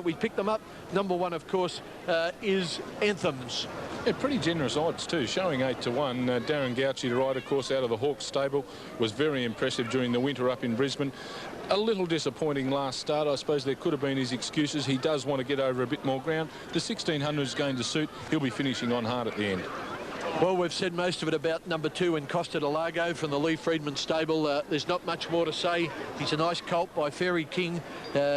We picked them up. Number 1, of course, is Anthems. Yeah, pretty generous odds too, showing 8 to 1. Darren Gauci, the ride, of course, out of the Hawks stable, was very impressive during the winter up in Brisbane. A little disappointing last start. I suppose there could have been his excuses. He does want to get over a bit more ground. The 1600 is going to suit. He'll be finishing on hard at the end. Well, we've said most of it about number 2 in Costa de Lago from the Lee Friedman stable. There's not much more to say. He's a nice colt by Fairy King.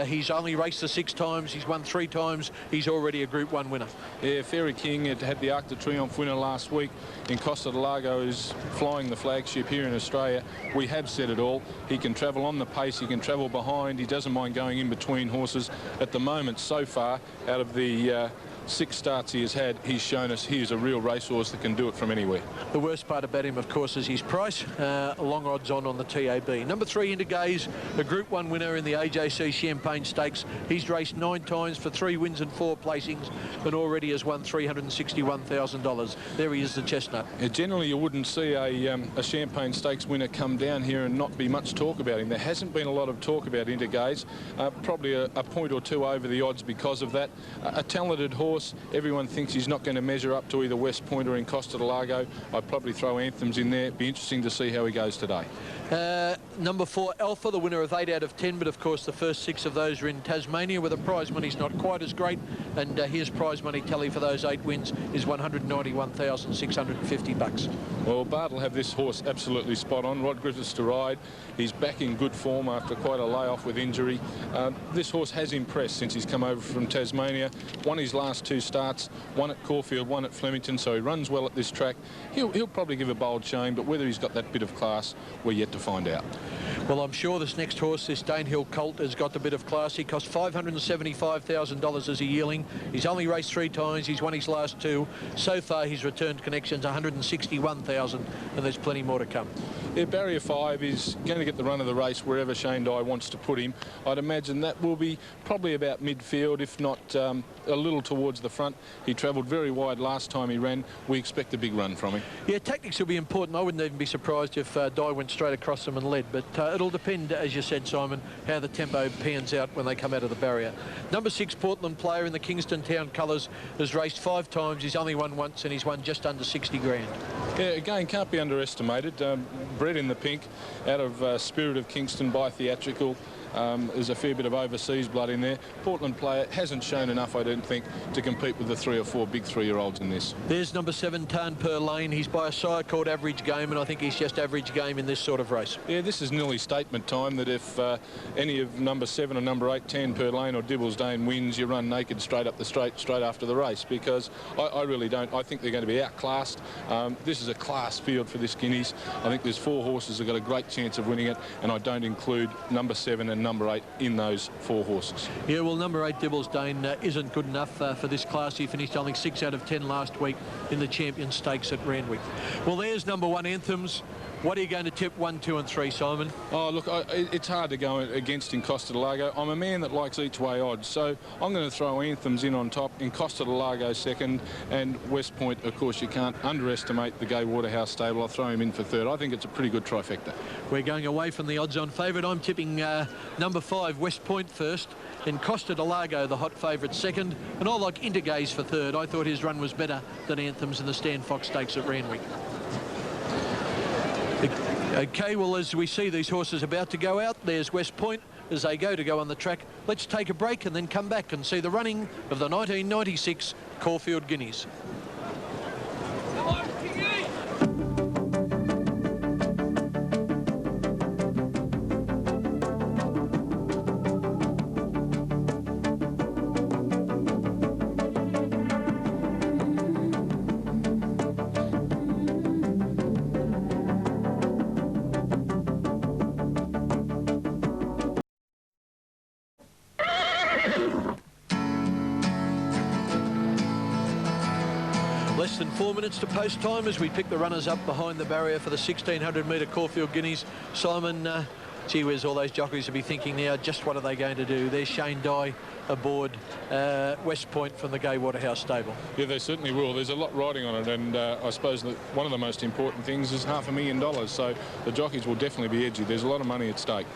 He's only raced the 6 times. He's won 3 times. He's already a Group 1 winner. Yeah, Fairy King had the Arc de Triomphe winner last week. In Costa de Lago is flying the flagship here in Australia. We have said it all. He can travel on the pace. He can travel behind. He doesn't mind going in between horses. At the moment, so far, out of the 6 starts he has had, he's shown us he is a real racehorse that can do it from anywhere. The worst part about him, of course, is his price. Long odds on the TAB. Number 3, Intergaze, a Group 1 winner in the AJC Champagne Stakes. He's raced 9 times for 3 wins and 4 placings and already has won $361,000. There he is, the chestnut. Yeah, generally, you wouldn't see a Champagne Stakes winner come down here and not be much talk about him. There hasn't been a lot of talk about Intergaze. Probably a point or 2 over the odds because of that. A talented horse. Everyone thinks he's not going to measure up to either West Point or in Costa de Lago. I'd probably throw Anthems in there. Be interesting to see how he goes today. Number 4, Alpha, the winner of 8 out of 10, but of course the first 6 of those are in Tasmania, where the prize money's not quite as great, and his prize money tally for those 8 wins is $191,650. Well, Bart will have this horse absolutely spot on. Rod Griffiths to ride. He's back in good form after quite a layoff with injury. This horse has impressed since he's come over from Tasmania. Won his last 2 starts, one at Caulfield, one at Flemington, so he runs well at this track. He'll probably give a bold showing, but whether he's got that bit of class, we're yet to find out. Well, I'm sure this next horse, this Danehill colt, has got a bit of class. He cost $575,000 as a yearling. He's only raced 3 times. He's won his last 2. So far, he's returned connections $161,000, and there's plenty more to come. Yeah, Barrier 5 is going to get the run of the race wherever Shane Dye wants to put him. I'd imagine that will be probably about midfield, if not a little towards the front. He travelled very wide last time he ran. We expect a big run from him. Yeah, tactics will be important. I wouldn't even be surprised if Dye went straight across them and led, but it'll depend, as you said, Simon, how the tempo pans out when they come out of the barrier. Number 6, Portland Player in the Kingston Town colours, has raced 5 times. He's only won once, and he's won just under 60 grand. Yeah, again, can't be underestimated. Bred in the pink, out of Spirit of Kingston by Theatrical. There's a fair bit of overseas blood in there. Portland Player hasn't shown enough, I don't think, to compete with the 3 or 4 big 3-year-olds in this. There's number 7, Tarn Per Lane. He's by a sire called Average Game, and I think he's just average game in this sort of race. Yeah, this is nearly statement time that if any of number 7 or number 8, Tarn Per Lane or Dibbles Dane wins, you run naked straight up the straight after the race, because I really don't. I think they're going to be outclassed. This is a class field for this Guineas. I think there's 4 horses that got a great chance of winning it, and I don't include number 7 and number 8 in those 4 horses. Yeah, well, number 8, Dibbles Dane, isn't good enough for this class. He finished only 6 out of 10 last week in the Champion Stakes at Randwick. Well, there's number 1, Anthems. What are you going to tip 1, 2 and 3, Simon? Oh, look, it's hard to go against in Costa de Lago. I'm a man that likes each way odds, so I'm going to throw Anthems in on top, in Costa de Lago second, and West Point, of course, you can't underestimate the Gay Waterhouse stable. I'll throw him in for third. I think it's a pretty good trifecta. We're going away from the odds-on favourite. I'm tipping number 5, West Point first, then Costa de Lago, the hot favourite, second, and I like Intergaze for third. I thought his run was better than Anthems in the Stan Fox Stakes at Randwick. Okay, well, as we see these horses about to go out, there's West Point as they go on the track. Let's take a break and then come back and see the running of the 1996 Caulfield Guineas. Less than 4 minutes to post time as we pick the runners up behind the barrier for the 1600 metre Caulfield Guineas. Simon, gee whiz, all those jockeys will be thinking now, just what are they going to do? There's Shane Dye aboard West Point from the Gay Waterhouse stable. Yeah, they certainly will. There's a lot riding on it, and I suppose that one of the most important things is $500,000, so the jockeys will definitely be edgy. There's a lot of money at stake.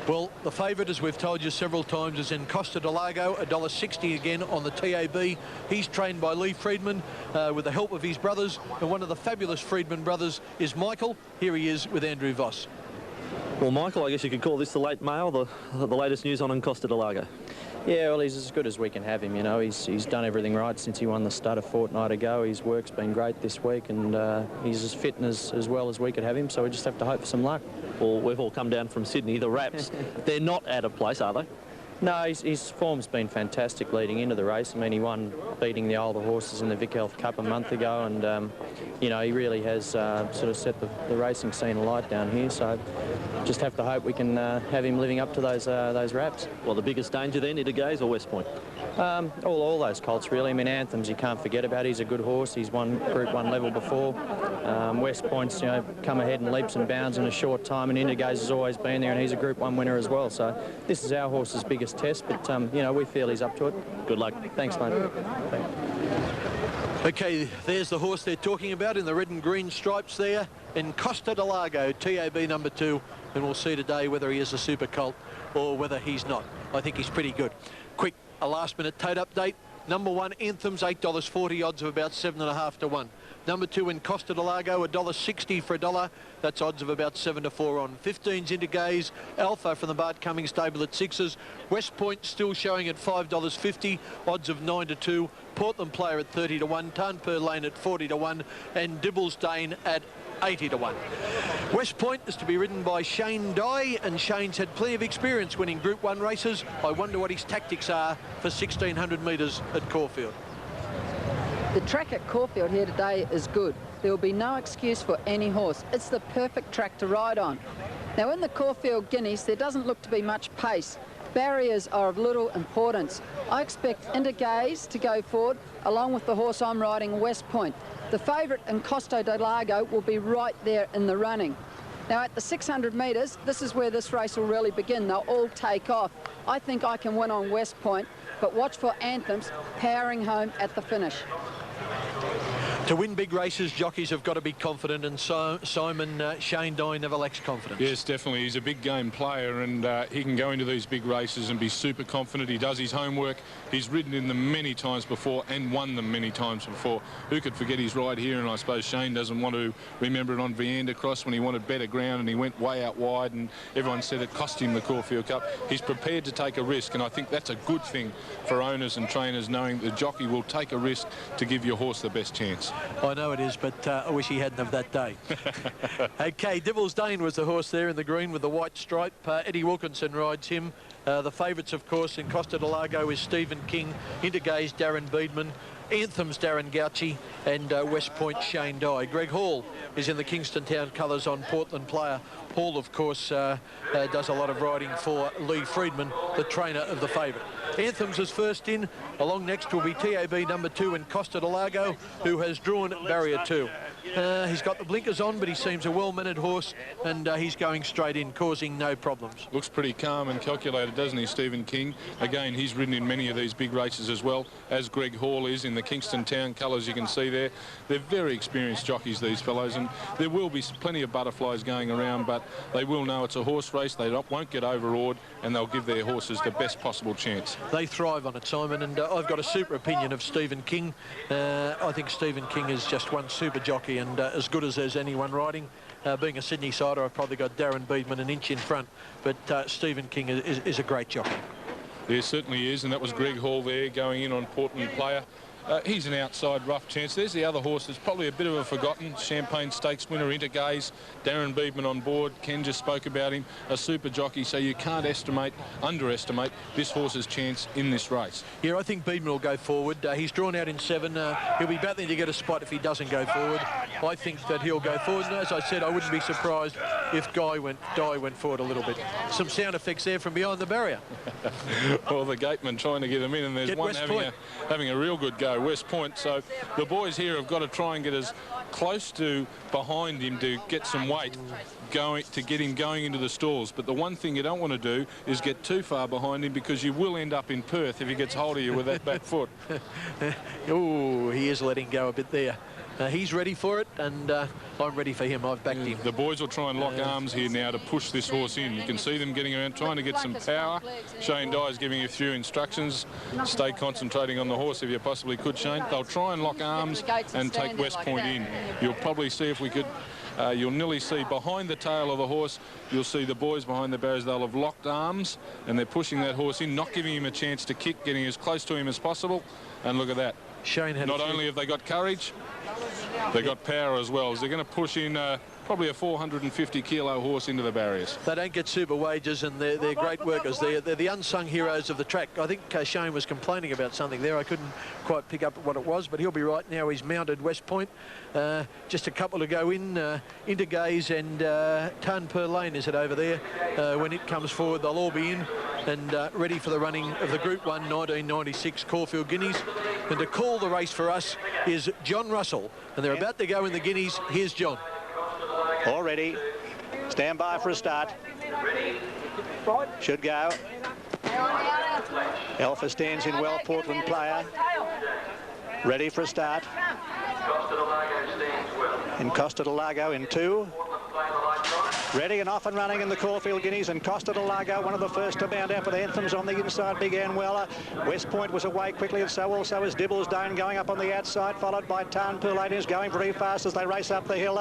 Well, the favourite, as we've told you several times, is in Costa del Lago, $1.60 again on the TAB. He's trained by Lee Friedman with the help of his brothers, and one of the fabulous Friedman brothers is Michael. Here he is with Andrew Voss. Well, Michael, I guess you could call this the late mail, the latest news on Costa del Lago. Yeah, well, he's as good as we can have him, you know. He's done everything right since he won the stud a fortnight ago. His work's been great this week, and he's as fit and as well as we could have him, so we just have to hope for some luck. Well, we've all come down from Sydney. The Raps, they're not out of place, are they? No, his form's been fantastic leading into the race. I mean, he won beating the older horses in the Vic Health Cup a month ago, and, you know, he really has sort of set the racing scene alight down here, so just have to hope we can have him living up to those Raps. Well, the biggest danger then, Ida Gaze or West Point? All those colts, really. I mean, Anthems you can't forget about. He's a good horse. He's won Group 1 level before. West Point's, you know, come ahead in leaps and bounds in a short time, and Indigaze has always been there, and he's a Group 1 winner as well. So this is our horse's biggest test, but, you know, we feel he's up to it. Good luck. Thanks, mate. Okay, there's the horse they're talking about in the red and green stripes there in Costa del Lago, TAB number 2, and we'll see today whether he is a super colt or whether he's not. I think he's pretty good. Quick, a last-minute tote update. Number 1, Anthems, $8.40, odds of about 7.5 to 1. Number 2 in Costa del Lago, $1.60 for $1. That's odds of about 7 to 4 on. 15's into Gaze. Alpha from the Bart Cummings stable at 6s. West Point still showing at $5.50, odds of 9 to 2. Portland Player at 30 to 1. Tarnpur Lane at 40 to 1. And Dibbles Dane at 80 to 1. West Point is to be ridden by Shane Dye, and Shane's had plenty of experience winning Group 1 races. I wonder what his tactics are for 1,600 metres at Caulfield. The track at Caulfield here today is good. There will be no excuse for any horse. It's the perfect track to ride on. Now in the Caulfield Guineas there doesn't look to be much pace. Barriers are of little importance. I expect Indigaze to go forward along with the horse I'm riding, West Point. The favourite in Costa del Lago will be right there in the running. Now at the 600 metres, this is where this race will really begin. They'll all take off. I think I can win on West Point, but watch for Anthems powering home at the finish. To win big races, jockeys have got to be confident, and Shane Dye never lacks confidence. Yes, definitely. He's a big game player, and he can go into these big races and be super confident. He does his homework. He's ridden in them many times before and won them many times before. Who could forget his ride here? And I suppose Shane doesn't want to remember it on Viander Cross when he wanted better ground and he went way out wide and everyone said it cost him the Caulfield Cup. He's prepared to take a risk, and I think that's a good thing for owners and trainers, knowing the jockey will take a risk to give your horse the best chance. I know it is, but I wish he hadn't of that day. Okay, Dibbles Dane was the horse there in the green with the white stripe. Eddie Wilkinson rides him. The favourites, of course, in Costa del Lago is Stephen King, Indigaze Darren Beedman, Anthems Darren Gauci, and West Point Shane Dye. Greg Hall is in the Kingston Town colours on Portland Player. Hall, of course, does a lot of riding for Lee Friedman, the trainer of the favourite. Anthems is first in. Along next will be TAB number 2 in Costa del Lago, who has drawn barrier 2. He's got the blinkers on, but he seems a well-mannered horse, and he's going straight in, causing no problems. Looks pretty calm and calculated, doesn't he, Stephen King? Again, he's ridden in many of these big races as well, as Greg Hall is in the Kingston Town colours you can see there. They're very experienced jockeys, these fellows, and there will be plenty of butterflies going around, but they will know it's a horse race. They won't get overawed, and they'll give their horses the best possible chance. They thrive on it, Simon, and I've got a super opinion of Stephen King. I think Stephen King is just one super jockey and as good as there's anyone riding. Being a Sydney sider, I've probably got Darren Beedman an inch in front, but Stephen King is a great jockey. There certainly is, and that was Greg Hall there going in on Portland Player. He's an outside rough chance. There's the other horse that's probably a bit of a forgotten Champagne Stakes winner, Intergaze. Darren Beedman on board. Ken just spoke about him, a super jockey, so you can't underestimate this horse's chance in this race. Yeah, I think Beedman will go forward. He's drawn out in 7. He'll be battling to get a spot if he doesn't go forward. I think that he'll go forward, and as I said, I wouldn't be surprised if Dye went forward a little bit. Some sound effects there from behind the barrier. Well, the gateman trying to get him in, and there's one having a real good go. go, West Point. So the boys here have got to try and get as close to behind him to get some weight to get him going into the stalls. But the one thing you don't want to do is get too far behind him, because you will end up in Perth if he gets hold of you with that back foot. Oh, he is letting go a bit there. He's ready for it, and I'm ready for him. I've backed him. The boys will try and lock arms here now to push this horse in. You can see them getting around, trying to get some power. Shane Dye's giving you a few instructions. Stay concentrating on the horse if you possibly could, Shane. They'll try and lock arms and take West Point in. You'll probably see if we could... you'll nearly see behind the tail of the horse, you'll see the boys behind the barriers. They'll have locked arms, and they're pushing that horse in, not giving him a chance to kick, getting as close to him as possible. And look at that. Shane had not only have they got courage, they got power as well. They're going to push in probably a 450-kilo horse into the barriers. They don't get super wages, and they're great workers. They're the unsung heroes of the track. I think Shane was complaining about something there. I couldn't quite pick up what it was, but he'll be right now. He's mounted West Point. Just a couple to go in. Intergaze and Tarn Per Lane is it over there. When it comes forward, they'll all be in and ready for the running of the Group 1 1996 Caulfield Guineas. And to call the race for us is John Russell. And they're about to go in the Guineas. Here's John. All ready. Stand by for a start. Should go. Alpha stands in well, Portland Player. Ready for a start. And Costa del Lago in 2. Ready and off and running in the Caulfield Guineas, and Costa del Lago, one of the first to mount out with Anthems on the inside, began well. West Point was away quickly, and so also is Dibblesdane going up on the outside, followed by Tarn Per Lane, who's going very fast as they race up the hill.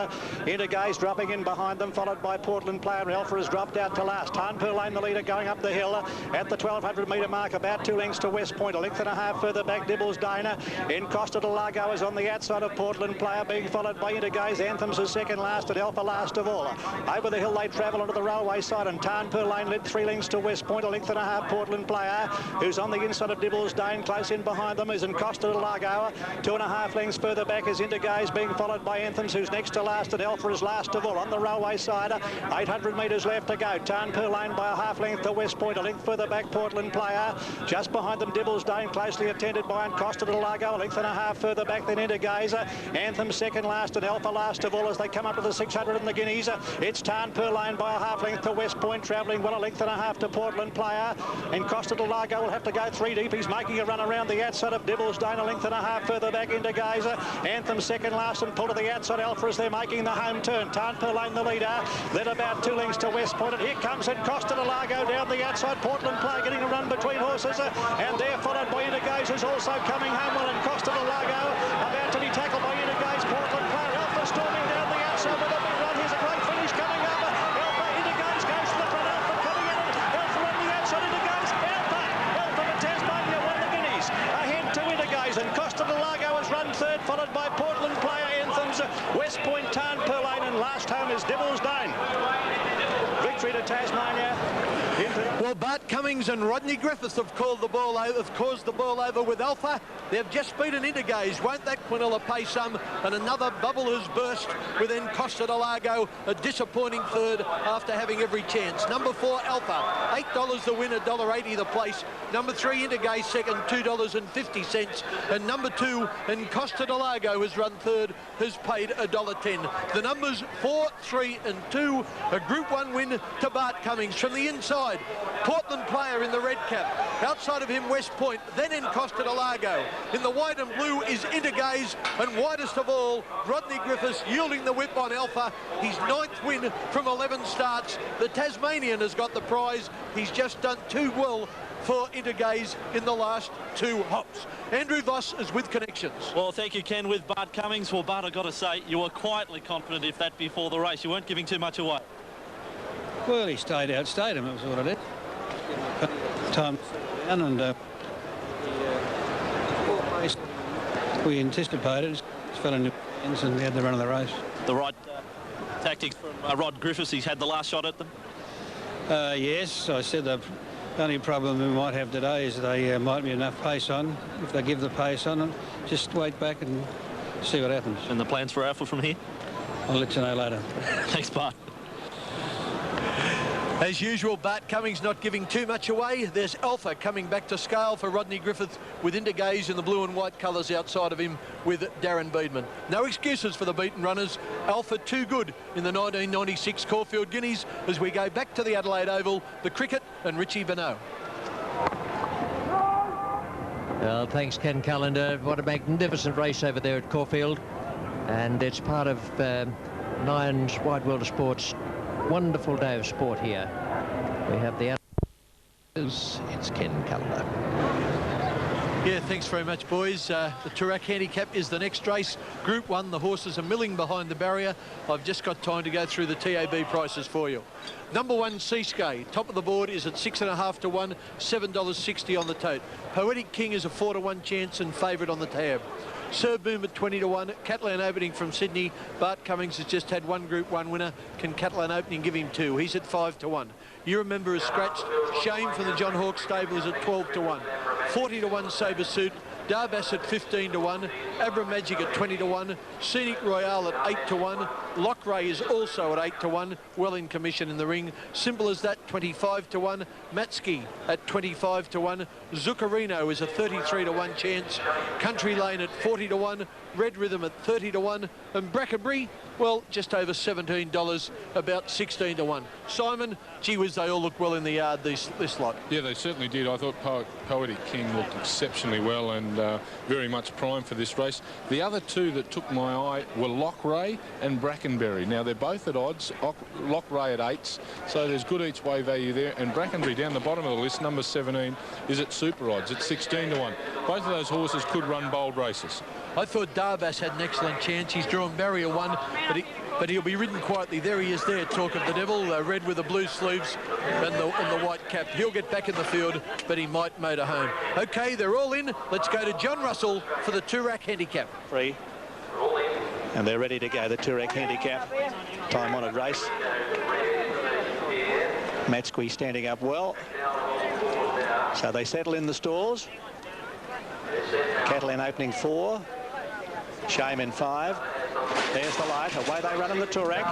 Intergaze dropping in behind them, followed by Portland Player. Alpha has dropped out to last. Tarn Per Lane, the leader, going up the hill at the 1,200-metre mark, about 2 lengths to West Point, a length and a half further back. Dibblesdane in Costa del Lago is on the outside of Portland Player, being followed by Intergaze. Anthems is second last, and Alpha last of all. Over the hill they travel onto the railway side, and Tarn Per Lane led 3 lengths to West Point, a length and a half. Portland Player, who's on the inside of Dibblesdane, close in behind them is in Costa del Lago. 2.5 lengths further back is Intergaze, being followed by Anthems, who's next to last, and Alpha is last of all. On the railway side, 800 metres left to go. Tarn Per Lane by a half length to West Point, a length further back. Portland Player, just behind them Dibblesdane, closely attended by Costa del Lago, a length and a half further back than Intergaze. Anthem second last, and Alpha last of all as they come up to the 600 in the Guineas. It's Tarn Per Lane by a half length to West Point, travelling well, a length and a half to Portland Player, and Costa del Lago will have to go 3 deep. He's making a run around the outside of Dibblesdane, a length and a half further back into Gazer. Anthem second last and pull to the outside. Alpha as they're making the home turn. Tarn Per Lane the leader, then about 2 lengths to West Point, and here comes it Costa del Lago down the outside. Portland Player getting a run between horses, and they're followed by Intergaze, who's also coming home well, and Costa del Lago about to be tackled by Intergaze. Portland Player, Alpha storming down the outside with a big run. Here's a great finish coming up. Alpha, Intergaze goes to the front. Alpha coming in. Alpha on the outside. Intergaze. Alpha for Tasmania won the Guineas. Ahead to Intergaze, and Costa del Lago has run third, followed by Portland Player, Anthems, West Point, Tarn Per Lane, and last home is Dibblesdane. Victory to Tasmania. Well, Bart Cummings and Rodney Griffiths have caused the ball over with Alpha. They've just beaten Intergaze. Won't that Quinella pay some? And another bubble has burst within Costa del Lago, a disappointing third after having every chance. Number 4, Alpha, $8 the win, $1.80 the place. Number 3, Intergaze second, $2.50. And number 2, and Costa del Lago has run third, has paid $1.10. The numbers 4, 3 and 2. A Group 1 win to Bart Cummings. From the inside, Portland Player in the red cap. Outside of him, West Point, then in Costa del Lago. In the white and blue is Intergaze, and widest of all, Rodney Griffiths yielding the whip on Alpha. His 9th win from 11 starts. The Tasmanian has got the prize. He's just done too well for Intergaze in the last 2 hops. Andrew Voss is with Connections. Well, thank you, Ken, with Bart Cummings. Well, Bart, I've got to say, you were quietly confident, if that before the race. You weren't giving too much away. Well, he outstayed him, it was what I did. Time down, and we anticipated, it fell into hands, and we had the run of the race. The right tactics from Rod Griffiths. He's had the last shot at them. Yes, I said the only problem we might have today is they might be enough pace on. If they give the pace on, just wait back and see what happens. And the plans for Alpha from here? I'll let you know later. Thanks, Bart. As usual, Bart Cummings not giving too much away. There's Alpha coming back to scale for Rodney Griffith with Intergaze in the blue and white colours outside of him with Darren Beedman. No excuses for the beaten runners. Alpha too good in the 1996 Caulfield Guineas as we go back to the Adelaide Oval, the cricket and Richie Benaud. Well, thanks, Ken Callender. What a magnificent race over there at Caulfield. And it's part of Nine's Wide World of Sport's wonderful day of sport here. We have the... It's Ken Callender. Yeah, thanks very much, boys. The Toorak Handicap is the next race. Group 1, the horses are milling behind the barrier. I've just got time to go through the TAB prices for you. Number 1, Seascape, top of the board, is at 6.5 to 1, $7.60 on the tote. Poetic King is a 4 to 1 chance and favourite on the tab. Sir Boom at 20 to 1. Catalan Opening from Sydney. Bart Cummings has just had one Group 1 winner. Can Catalan Opening give him 2? He's at 5 to 1. You Remember is scratched. Shame from the John Hawkes stable is at 12 to 1. 40 to 1 Sabre Suit. Darbas at 15 to 1. Abra Magic at 20 to 1. Scenic Royale at 8 to 1. Lockray is also at 8 to 1. Well in commission in the ring. Simple as that, 25 to 1. Matsky at 25 to 1. Zuccarino is a 33 to 1 chance. Country Lane at 40 to 1. Red Rhythm at 30 to 1. And Brackenbury, well, just over $17, about 16 to 1. Simon, gee whiz, they all look well in the yard, this lot. Yeah, they certainly did. I thought Poetic King looked exceptionally well and very much primed for this race. The other two that took my eye were Lockray and Brackenbury. Now, they're both at odds. Lockray at 8s, so there's good each way value there. And Brackenbury down the bottom of the list, number 17, is at super odds at 16 to 1. Both of those horses could run bold races. I thought Darbas had an excellent chance. He's drawn barrier 1, but he'll be ridden quietly. There he is there, Talk of the Devil, red with the blue sleeves and the white cap. He'll get back in the field, but he might motor home. OK, they're all in. Let's go to John Russell for the Toorak Handicap. 3. And they're ready to go, the Toorak Handicap. Time-honoured race. Matsky standing up well. So they settle in the stalls. Catalan Opening 4. Shame in 5. There's the light. Away they run in the Toorak.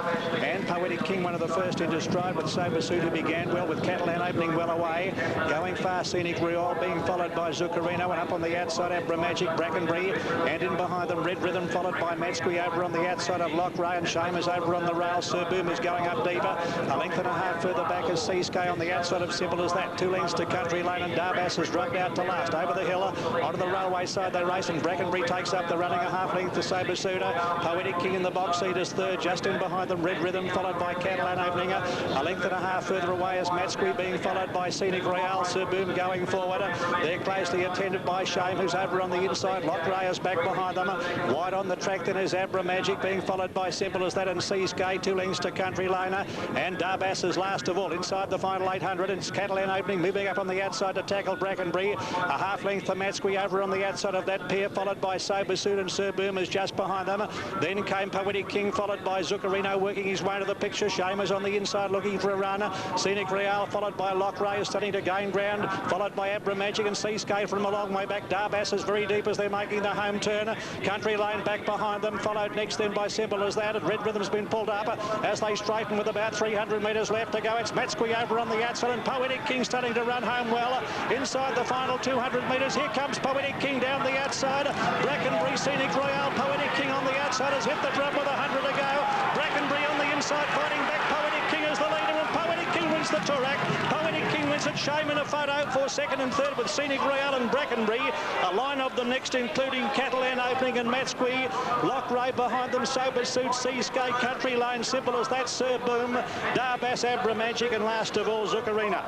And Poetic King, one of the first into stride with Sabre Suit, who began well with Catalan Opening well away. Going fast, Scenic Royale being followed by Zuccarino, and up on the outside, Abra Magic, Brackenbury, and in behind them, Red Rhythm, followed by Matsky over on the outside of Lockray, and Shame is over on the rail. Sir Boom is going up deeper. A length and a half further back is Seascape on the outside of Simple as That. 2 lengths to Country Lane, and Darbas has dropped out to last. Over the hill, onto the railway side they race, and Brackenbury takes up the running a half length to Sabre Suit. Poetic King in the box seat is third, just in behind them, Red Rhythm, followed by Catalan Opening. A length and a half further away is Matsky being followed by Scenic Royale. Sir Boom going forward. They're closely attended by Shame, who's over on the inside. Lockray is back behind them. Wide on the track then is Abra Magic being followed by Simple as That and Seascape. 2 lengths to Country Lane. And Darbas is last of all inside the final 800. It's Catalan Opening moving up on the outside to tackle Brackenbury. A half length for Matsky over on the outside of that pair, followed by Sabre Suit, and Sir Boom is just behind them. Then came Poetic King, followed by Zuccarino, working his way to the picture. Shame is on the inside looking for a runner. Scenic Royale, followed by Lockray, is starting to gain ground, followed by Abra Magic and Seascape from a long way back. Darbas is very deep as they're making the home turn. Country Lane back behind them, followed next then by Simple as That. Red Rhythm's been pulled up as they straighten with about 300 metres left to go. It's Matsky over on the outside, and Poetic King starting to run home well. Inside the final 200 metres, here comes Poetic King down the outside. Brackenbury, Scenic Royale, Poetic King on the outside has hit the drum with 100 to go. Brackenbury on the inside fighting back. Poetic King is the leader, and Poetic King wins the Toorak. Poetic King wins it. Shame in a photo for second and third with Scenic Royale and Brackenbury. A line of them next, including Catalan Opening and Matsky. Lockray behind them, Sabre Suit, Seascape, Country Lane, Simple as That, Sir Boom, Darbas, Abra Magic, and last of all, Zuccarino.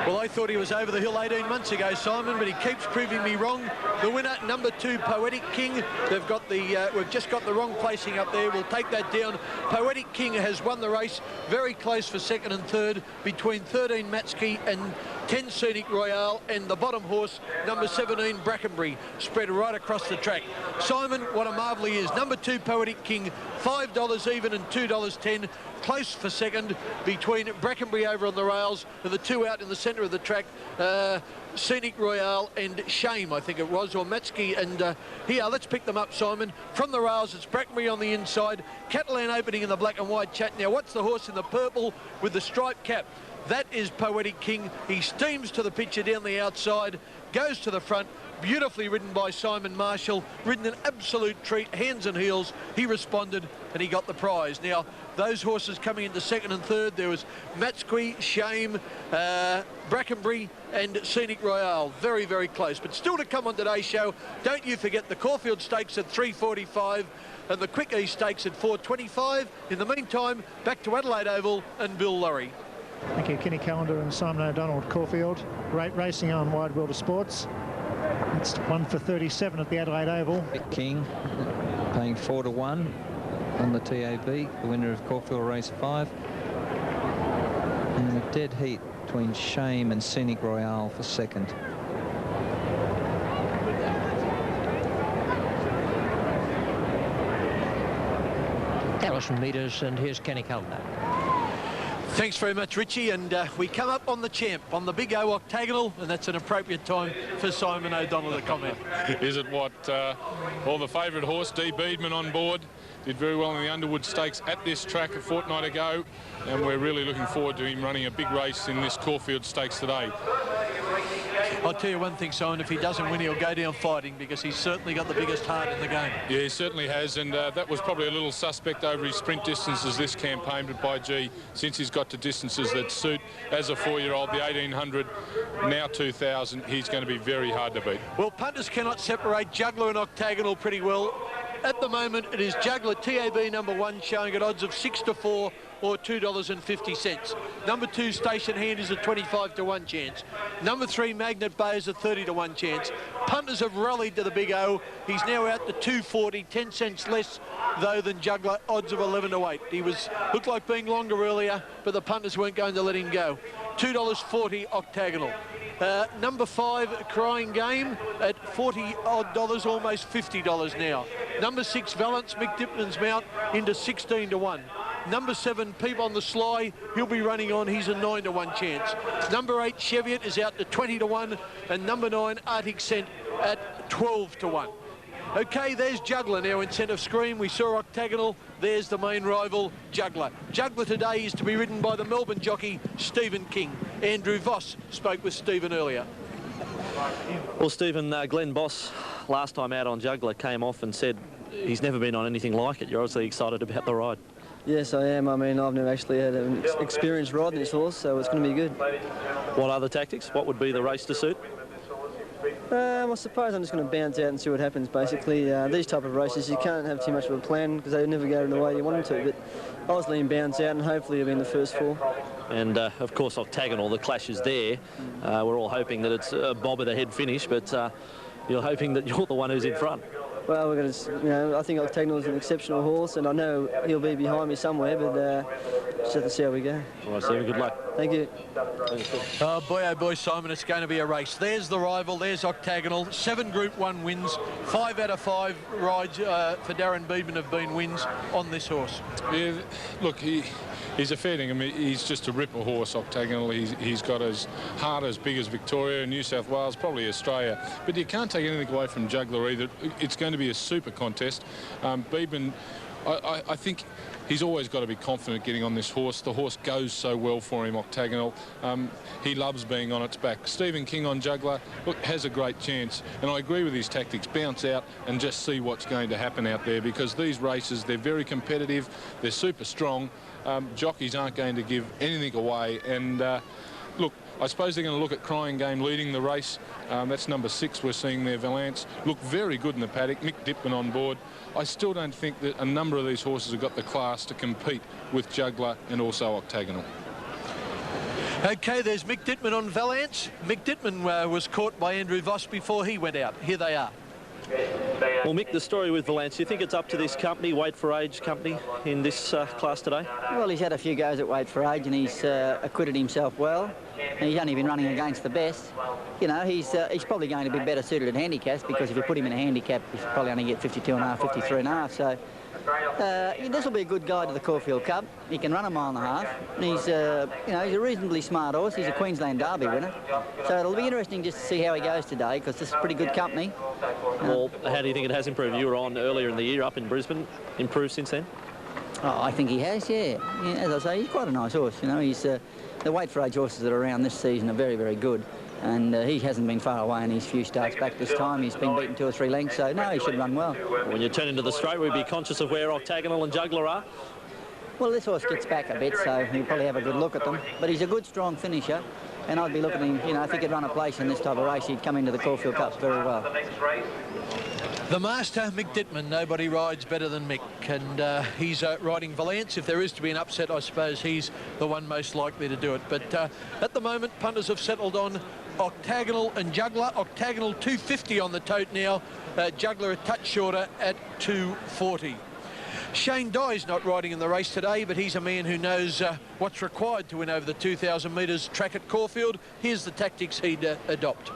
Well, I thought he was over the hill 18 months ago, Simon, but he keeps proving me wrong. The winner, number 2, Poetic King. They've got the, we've just got the wrong placing up there. We'll take that down. Poetic King has won the race, very close for second and third, between 13 Matsky and 10 Scenic Royale, and the bottom horse, number 17, Brackenbury spread right across the track. Simon, what a marvel he is. Number 2, Poetic King, $5 even and $2.10. Close for second between Brackenbury over on the rails and the 2 out in the centre of the track. Scenic Royale and Shame, I think it was, or Matsky. And here, let's pick them up, Simon. From the rails, it's Brackenbury on the inside. Catalan opening in the black and white chat. Now, what's the horse in the purple with the striped cap? That is Poetic King. He steams to the picture down the outside, goes to the front. Beautifully ridden by Simon Marshall, ridden an absolute treat, hands and heels. He responded and he got the prize. Now, those horses coming into second and third, there was Matsky, Shame, Brackenbury and Scenic Royale. Very, very close. But still to come on today's show, don't you forget the Caulfield Stakes at $3.45 and the Quick Ease Stakes at $4.25. In the meantime, back to Adelaide Oval and Bill Lurry. Thank you, Kenny Callender and Simon O'Donnell at Caulfield. Great racing on Wide World of Sports. It's 1 for 37 at the Adelaide Oval. King paying 4 to 1 on the TAB, the winner of Caulfield Race 5. And a dead heat between Shame and Scenic Royale for second. 1,000 metres, and here's Kenny Callender. Thanks very much, Richie, and we come up on the champ, on the Big O Octagonal, and that's an appropriate time for Simon O'Donnell to comment. Is it what? Well, the favourite horse, D. Beedman, on board. Did very well in the Underwood Stakes at this track a fortnight ago, and we're really looking forward to him running a big race in this Caulfield Stakes today. I'll tell you one thing, Simon, if he doesn't win, he'll go down fighting, because he's certainly got the biggest heart in the game. Yeah, he certainly has, and that was probably a little suspect over his sprint distances this campaign, but by gee, since he's got to distances that suit as a 4-year-old, the 1800, now 2000, he's going to be very hard to beat. Well, punters cannot separate Juggler and Octagonal pretty well. At the moment, it is Juggler TAB number 1 showing at odds of 6 to 4 or $2.50. Number 2, Station Hand, is a 25 to 1 chance. Number 3, Magnet Bay, is a 30 to 1 chance. Punters have rallied to the Big O. He's now out to 240, 10 cents less though than Juggler, odds of 11 to 8. He looked like being longer earlier, but the punters weren't going to let him go. $2.40 Octagonal. Number 5, Crying Game, at $40 odd, almost $50 now. Number 6, Valence, Mick Dipman's mount, into 16 to 1. Number 7, Peep on the Sly, he'll be running on, he's a 9 to 1 chance. Number 8, Cheviot, is out to 20 to 1, and number 9, Arctic Scent, at 12 to 1. Okay, there's Juggler now in centre screen. We saw Octagonal. There's the main rival, Juggler. Juggler today is to be ridden by the Melbourne jockey, Stephen King. Andrew Voss spoke with Stephen earlier. Well, Stephen, Glenn Boss, last time out on Juggler, came off and said he's never been on anything like it. You're obviously excited about the ride. Yes, I am. I mean, I've never actually had an experience riding this horse, so it's going to be good. What other tactics? What would be the race to suit? I suppose I'm just going to bounce out and see what happens, basically. These type of races, you can't have too much of a plan because they never go in the way you want them to, but I'll just let him bounce out and hopefully he'll be in the first 4. And, of course, Octagonal, the clash is there. We're all hoping that it's a bob at the head finish, but you're hoping that you're the one who's in front. Well, we're going to, I think Octagonal is an exceptional horse, and I know he'll be behind me somewhere, but just have to see how we go. All right, Stephen, good luck. Thank you. Oh boy, Simon, it's going to be a race. There's the rival, there's Octagonal. 7 Group 1 wins. 5 out of 5 rides for Darren Beedman have been wins on this horse. Yeah, look, he's a fair thing. I mean, he's just a ripper horse, Octagonal. He's got his heart as big as Victoria, New South Wales, probably Australia. But you can't take anything away from Juggler either. It's going to be a super contest. Beedman, I think he's always got to be confident getting on this horse. The horse goes so well for him, Octagonal. He loves being on its back. Stephen King on Juggler, look, has a great chance. And I agree with his tactics. Bounce out and just see what's going to happen out there, because these races, they're very competitive. They're super strong. Jockeys aren't going to give anything away. And look, I suppose they're going to look at Crying Game leading the race. That's number 6 we're seeing there, Valance. Look very good in the paddock. Mick Dipman on board. I still don't think that a number of these horses have got the class to compete with Juggler and also Octagonal. Okay, there's Mick Dipman on Valance. Mick Dipman was caught by Andrew Voss before he went out. Here they are. Well, Mick, the story with Valence, do you think it's up to this company, Wait for Age company, in this class today? Well, he's had a few goes at Wait for Age and he's acquitted himself well. And he's only been running against the best. You know, he's probably going to be better suited at handicaps, because if you put him in a handicap, he's probably only get 52.5, 53.5. So this will be a good guide to the Caulfield Cup. He can run a mile and a half. And he's, you know, he's a reasonably smart horse. He's a Queensland Derby winner. So it'll be interesting just to see how he goes today, because this is pretty good company. Well, how do you think it has improved? You were on earlier in the year up in Brisbane. Improved since then? Oh, I think he has, yeah. As I say, he's quite a nice horse. You know, he's the Wait for Age horses that are around this season are very, very good. And he hasn't been far away in his few starts back this time. He's been beaten 2 or 3 lengths, so no, he should run well. When you turn into the straight, we'd be conscious of where Octagonal and Juggler are. Well, this horse gets back a bit, so he'll probably have a good look at them. But he's a good, strong finisher, and I'd be looking at him, you know, if he could run a place in this type of race, he'd come into the Caulfield Cups very well. The master, Mick Dittman. Nobody rides better than Mick, and he's riding Valence. If there is to be an upset, I suppose he's the one most likely to do it. But at the moment, punters have settled on Octagonal and Juggler. Octagonal 250 on the tote now. Juggler a touch shorter at 240. Shane Dye's not riding in the race today, but he's a man who knows what's required to win over the 2,000 metres track at Caulfield. Here's the tactics he'd adopt.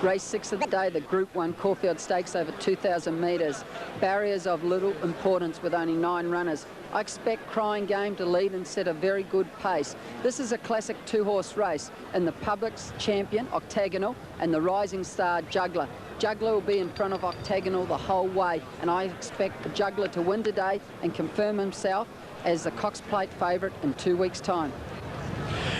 Race 6 of the day, the Group 1 Caulfield Stakes over 2,000 metres. Barriers of little importance with only 9 runners. I expect Crying Game to lead and set a very good pace. This is a classic 2-horse race, and the public's champion, Octagonal, and the rising star, Juggler. Juggler will be in front of Octagonal the whole way, and I expect the Juggler to win today and confirm himself as the Cox Plate favourite in 2 weeks' time.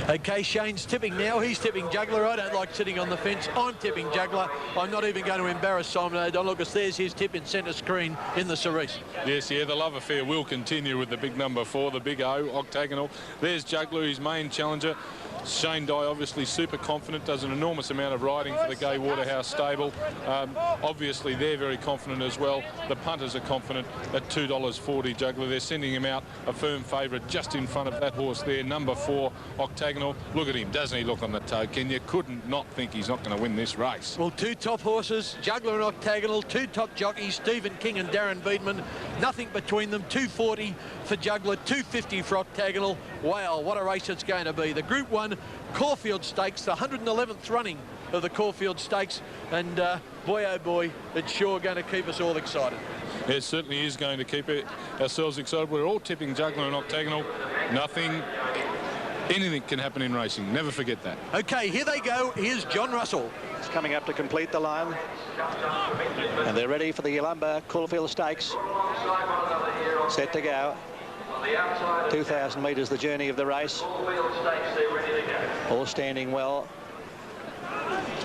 Okay, Shane's tipping now. He's tipping Juggler. I don't like sitting on the fence. I'm tipping Juggler. I'm not even going to embarrass Simon O'Donnell, because there's his tip in centre screen in the Cerise. Yes, yeah, the love affair will continue with the big number 4, the big O, Octagonal. There's Juggler, his main challenger. Shane Dye obviously super confident, does an enormous amount of riding for the Gay Waterhouse stable. Obviously they're very confident as well. The punters are confident at $2.40 Juggler. They're sending him out a firm favourite just in front of that horse there, number 4 Octagonal. Look at him, doesn't he look on the toe? Ken, you couldn't not think he's not going to win this race. Well, 2 top horses, Juggler and Octagonal, 2 top jockeys, Stephen King and Darren Beedman. Nothing between them. 240 for Juggler, 250 for Octagonal. Wow, what a race it's going to be. The Group 1 Caulfield Stakes, the 111th running of the Caulfield Stakes, and boy oh boy, it's sure going to keep us all excited. It certainly is going to keep ourselves excited. We're all tipping Juggler and Octagonal. Anything can happen in racing, never forget that. Okay, here they go. Here's John Russell. It's coming up to complete the line, and they're ready for the Yalumba Caulfield Stakes. Set to go. 2,000 metres, the journey of the race. All standing well.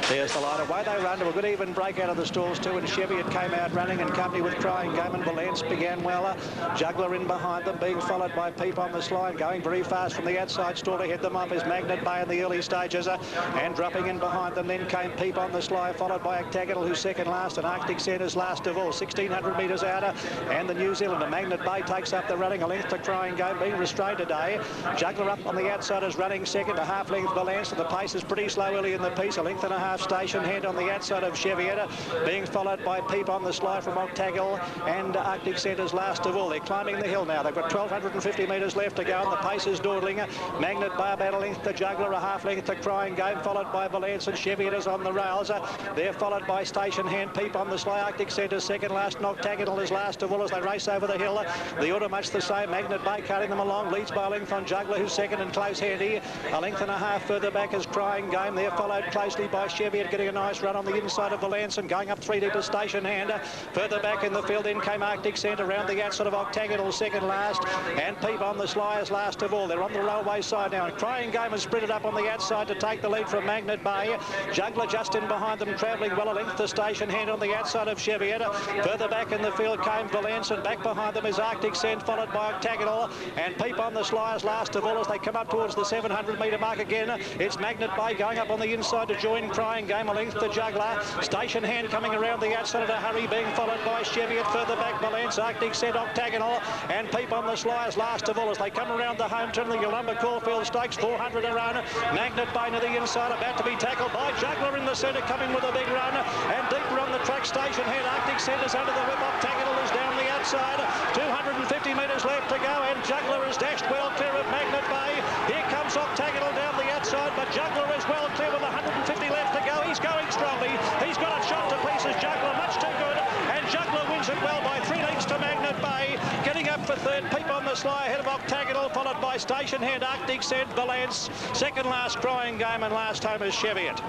There's the line. Away they run to a good even break out of the stalls too, and Cheviot came out running in company with Crying Game, and Valence began well. Juggler in behind them, being followed by Peep on this line, going very fast from the outside stall to head them off is Magnet Bay in the early stages, and dropping in behind them then came Peep on this line, followed by Octagonal, who's second last, and Arctic Centre's last of all, 1,600 metres out, and the New Zealander Magnet Bay takes up the running, a length to Crying Game, being restrained today. Juggler up on the outside is running second, a half length Valence, and the pace is pretty slow early in the piece, a length and a half Station Hand on the outside of Chevietta, being followed by Peep on the slide from Octagonal and Arctic Centre's last of all. They're climbing the hill now. They've got 1,250 metres left to go, and the pace is dawdling. Magnet Bay about a length to Juggler, a half length to Crying Game, followed by Valence, and Chevietta's on the rails. They're followed by Station Hand, Peep on the slide, Arctic Centre's second last, and Octagonal is last of all as they race over the hill. The order much the same. Magnet Bay carrying them along, leads by a length on Juggler, who's second and close handy. A length and a half further back is Crying Game. They're followed closely by Cheviot, getting a nice run on the inside of Valence and going up 3 deep as Station Hand. Further back in the field in came Arctic Centre round the outside of Octagonal, second last, and Peep on the sly is last of all. They're on the railway side now, and Crying Game has sprinted up on the outside to take the lead from Magnet Bay. Juggler just in behind them, travelling well a length to Station Hand on the outside of Chevietta. Further back in the field came Valence, and back behind them is Arctic Centre, followed by Octagonal, and Peep on the sly is last of all as they come up towards the 700 metre mark again. It's Magnet Bay going up on the inside to join Crying Game, a length to Juggler. Station Hand coming around the outside of a hurry, being followed by Cheviot. Further back Valence, Arctic Centre, Octagonal, and Peep on the sly is last of all as they come around the home turn of the Yalumba Caulfield Stakes. 400 a run. Magnet Bay to the inside, about to be tackled by Juggler in the centre, coming with a big run, and deeper on the track back. Station Head Arctic centres under the whip. Octagonal is down the outside. 250 metres left to go, and Juggler is dashed well clear of Magnet Bay. Here comes Octagonal down the outside, but Juggler is well clear with 150 left to go. He's going strongly. He's got it shot to pieces. Juggler much too good, and Juggler wins it well by 3 lengths to Magnet Bay. Getting up for third, Peep on the Sly ahead of Octagonal, followed by Station Head Arctic Said Valence. Second last Crying Game, and last home is Cheviot.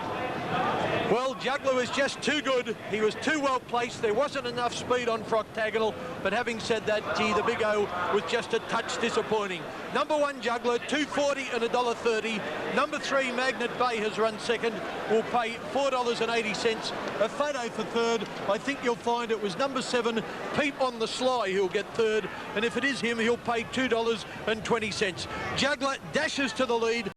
Well, Juggler was just too good. He was too well placed. There wasn't enough speed on for Octagonal. But having said that, gee, the Big O was just a touch disappointing. Number 1, Juggler, $2.40 and $1.30. Number 3, Magnet Bay, has run second. Will pay $4.80. A photo for third. I think you'll find it was number 7, Peep on the Sly, who'll get third. And if it is him, he'll pay $2.20. Juggler dashes to the lead.